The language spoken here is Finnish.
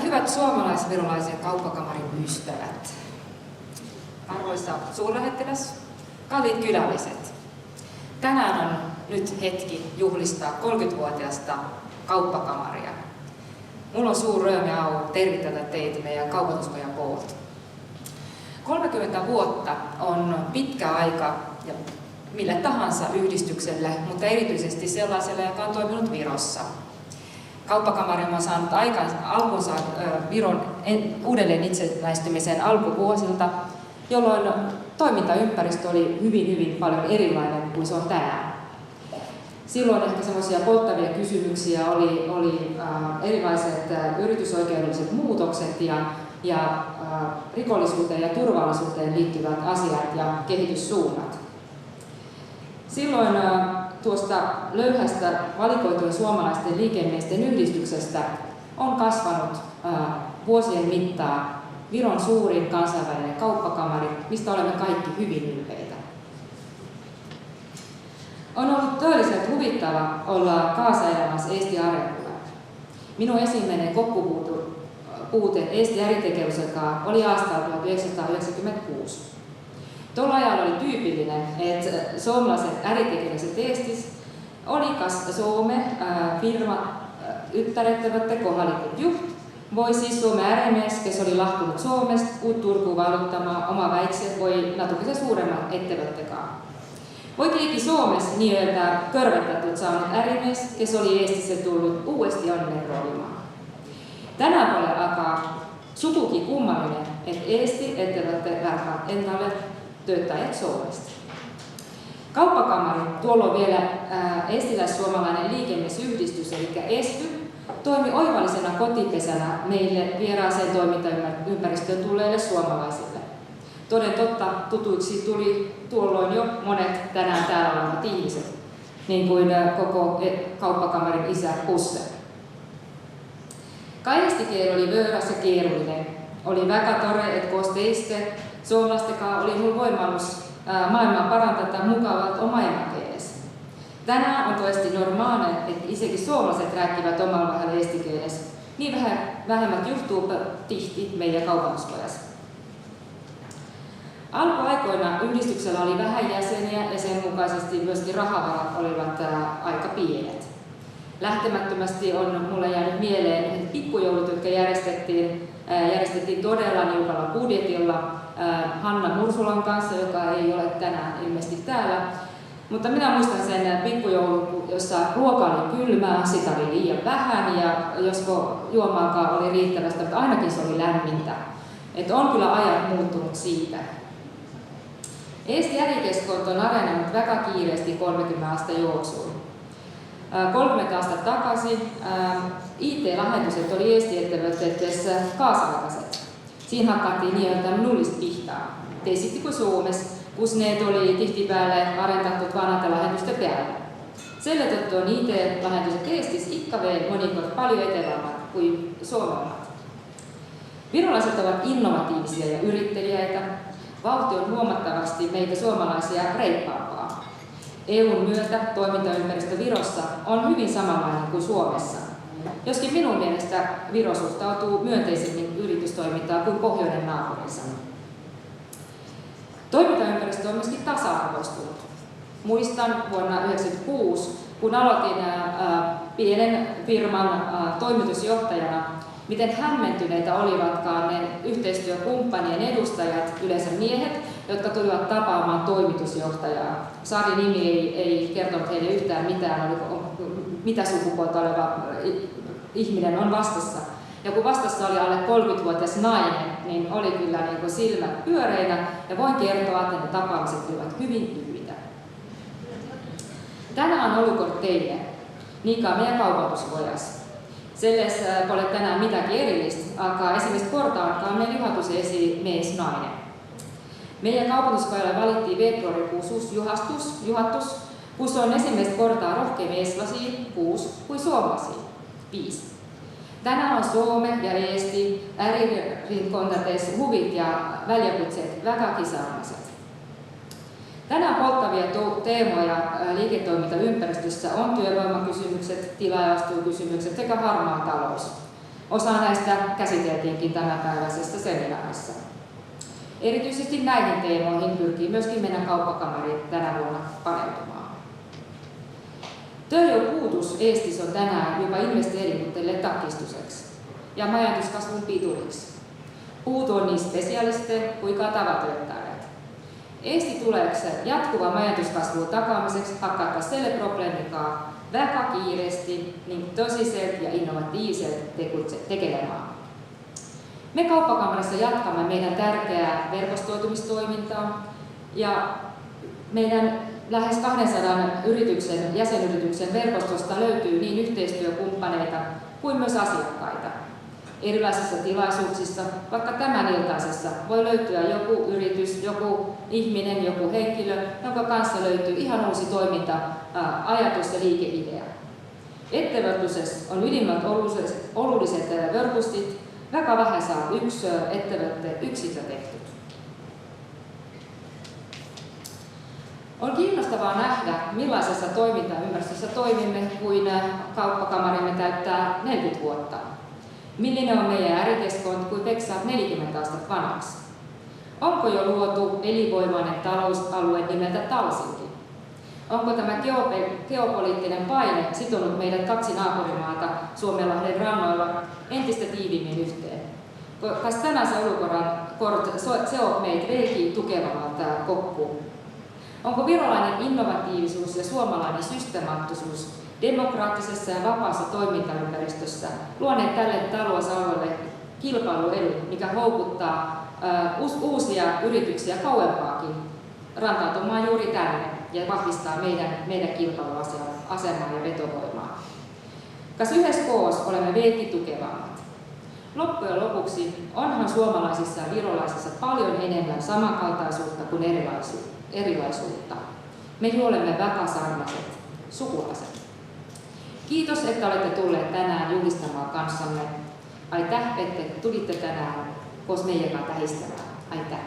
Hyvät suomalais-virolaisen kauppakamarin ystävät, arvoisa suurlähettiläs, kalliit kylälliset. Tänään on nyt hetki juhlistaa 30-vuotiaasta kauppakamaria. Mulla on suuri röömi tervitellä teitä meidän kauppatuskojan puolta. 30 vuotta on pitkä aika ja mille tahansa yhdistykselle, mutta erityisesti sellaiselle, joka on toiminut Virossa. Kauppakamari on saanut alkunsa Viron uudelleen itsenäistymisen alkuvuosilta, jolloin toimintaympäristö oli hyvin paljon erilainen kuin se on tänään. Silloin ehkä semmoisia polttavia kysymyksiä oli erilaiset yritysoikeudelliset muutokset ja rikollisuuteen ja turvallisuuteen liittyvät asiat ja kehityssuunnat. Silloin tuosta löyhästä valikoituen suomalaisten liikemiesten yhdistyksestä on kasvanut vuosien mittaan Viron suurin kansainvälinen kauppakamari, mistä olemme kaikki hyvin ylpeitä. On ollut todellisen huvittava olla kaasaelämässä Eesti Areella. Minun ensimmäinen kokkupuute Eesti äritekevuselkaan oli aastalla 1996. Tuolla ajalla oli tyypillinen, että suomalaiset äritekeväiset Eestis olikas Suome firma yttärettävätte kohdallikut juht, voi siis Suomen ärimies, kes oli lahkunut Suomesta, uut Turkuun valuttamaan oma väikse, voi natukisen suuremman ettevättekaan. Voi tiiki Suomessa nimeltä körvettätut saanut ärimies, kes oli Eestissä tullut uudesti onneen roolimaan. Tänään voi alkaa sukukin kummallinen, että Eesti ettevätte värpää ennalle työttäjät Suomesta. Kauppakamari, tuolloin vielä eestiläis-suomalainen liikemiesyhdistys, eli ESTY, toimi oivallisena kotipesänä meille vieraaseen toimintaympäristöön tulleille suomalaisille. Toden totta, tutuiksi tuli tuolloin jo monet tänään täällä olevat ihmiset, niin kuin koko kauppakamarin isä Pusse. Kaidestikieli oli vöyräs ja kierullinen. Oli väga tore, että koos teiste suomalaistekaan oli mun voimallus maailmaa parantaa mukavat oma emäkielessä. Tänään on toisesti normaalinen, että isekin suomalaiset rääkkivät omalla vähän eestikielessä, niin vähemmät juhtuu tihti meidän kaupallispojassa. Alkuaikoina yhdistyksellä oli vähän jäseniä ja sen mukaisesti myöskin rahavarat olivat aika pienet. Lähtemättömästi on mulle jäänyt mieleen pikkujoulut, jotka järjestettiin todella niukalla budjetilla Hanna Mursulan kanssa, joka ei ole tänään ilmeisesti täällä. Mutta minä muistan sen pikkujoulun, jossa ruoka oli kylmää, sitä oli liian vähän ja josko juomaakaan oli riittävästi, mutta ainakin se oli lämmintä. Että on kyllä ajat muuttunut siitä. Eesti ärikeskusta on arennanut väga kiireesti 30 aastat juoksuun. 30 aastat takaisin IT-lahendukset oli Eesti-ettevõtetes kaasaikaiset. Siinä hakattiin niiltä nullista pihtaa. Teisitti kuin Suomessa, kus need oli tihtipäälle arentatut vanhata lahendusten päälle. Selle tõttu on IT-lahendukset Eestis ikka veel monikord paljon etevämmät kuin suomalaiset. Virolaiset ovat innovatiivisia ja yritteliäitä. Vauhti on huomattavasti meitä suomalaisia reippaampaa. EUn myötä toimintaympäristö Virossa on hyvin samanlainen kuin Suomessa. Joskin minun mielestä Viro suhtautuu myönteisemmin yritystoimintaan kuin pohjoinen naapurinsa. Toimintaympäristö on myöskin tasa-arvoistunut. Muistan vuonna 1996, kun aloitin pienen firman toimitusjohtajana, miten hämmentyneitä olivatkaan ne yhteistyökumppanien edustajat, yleensä miehet, jotka tulivat tapaamaan toimitusjohtajaa. Sari nimi ei kertonut heille yhtään mitään, mitä sukupuolta oleva ihminen on vastassa. Ja kun vastassa oli alle 30-vuotias nainen, niin oli kyllä niin silmät pyöreinä ja voin kertoa, että ne tapaamiset olivat hyvin lyhyitä. Tänään on olukort teille, niinkaan meidän kaupatusvojas. Selles pole tänään mitäkin erillistä, alkaa esimerkiksi portaankaan meidän juhatusesimies nainen. Meidän kaupatusvojalle valittiin veebruarikuussa uusi juhattus, kus on ensimmäistä kortaa rohkeammin eestlasiin 6 kuin suomalaisiin 5. Tänään on Suome ja Eesti äririnkontateissa huvit ja väljakutseet väkäkin sarnaiset. Tänään polttavia teemoja liiketoimintaympäristössä on työvoimakysymykset, tilajavastuukysymykset sekä harmaa talous. Osa näistä käsiteltiinkin tämänpäiväisessä seminaarissa. Erityisesti näihin teemoihin pyrkii myöskin meidän kauppakamari tänä vuonna paneutumaan. Tööjõupuudus Eestis on tänään jopa investeeringutelle takistuseks ja majanduskasvun pituriksi. Puutu on niin spesialisteja kuin ka tavatöötajat. Eesti tuleks jatkuva majanduskasvun takaamiseksi hakata selle problemikaa väga kiiresti ning tosiselt ja innovatiivselt tekelemään. Me kauppakamarissa jatkamme meidän tärkeää verkostoitumistoimintaa ja meidän lähes 200 jäsenyrityksen verkostosta löytyy niin yhteistyökumppaneita kuin myös asiakkaita. Erilaisissa tilaisuuksissa, vaikka tämän iltaisessa, voi löytyä joku yritys, joku ihminen, joku henkilö, jonka kanssa löytyy ihan uusi toiminta-ajatus ja liikeidea. Ettevõtluses on ylimmät olulliset verkostit, väga vähe saa yksi ettevõtte yksilö tehty. On kiinnostavaa nähdä, millaisessa toimintaympäristössä toimimme, kuin kauppakamarimme täyttää 40 vuotta. Millinen on meidän ärikeskunt, kuin peksaa 40 aastat vanhaksi? Onko jo luotu elinvoimainen talousalue nimeltä Talsinki? Onko tämä geopoliittinen paine sitonut meidät 2 naapurimaata Suomenlahden rannoilla entistä tiiviimmin yhteen? Kas tänään se olukorran seot meitä veelkin tukevammalta kokkuun? Onko virolainen innovatiivisuus ja suomalainen systemaattisuus demokraattisessa ja vapaassa toimintaympäristössä luoneet tälle talousalueelle kilpailuedut, mikä houkuttaa uusia yrityksiä kauempaakin rantautumaan juuri tänne ja vahvistaa meidän kilpailuasemaa ja vetovoimaa. Kas yhdessä koos olemme veelkin tukevammat. Loppujen lopuksi onhan suomalaisissa ja virolaisissa paljon enemmän samankaltaisuutta kuin erilaisuutta. Me olemme väkäsarnaiset sukulaiset. Kiitos, että olette tulleet tänään juhlistamaan kanssamme. Aitäh, että tulitte tänään koos meidän tähistämään. Aitäh.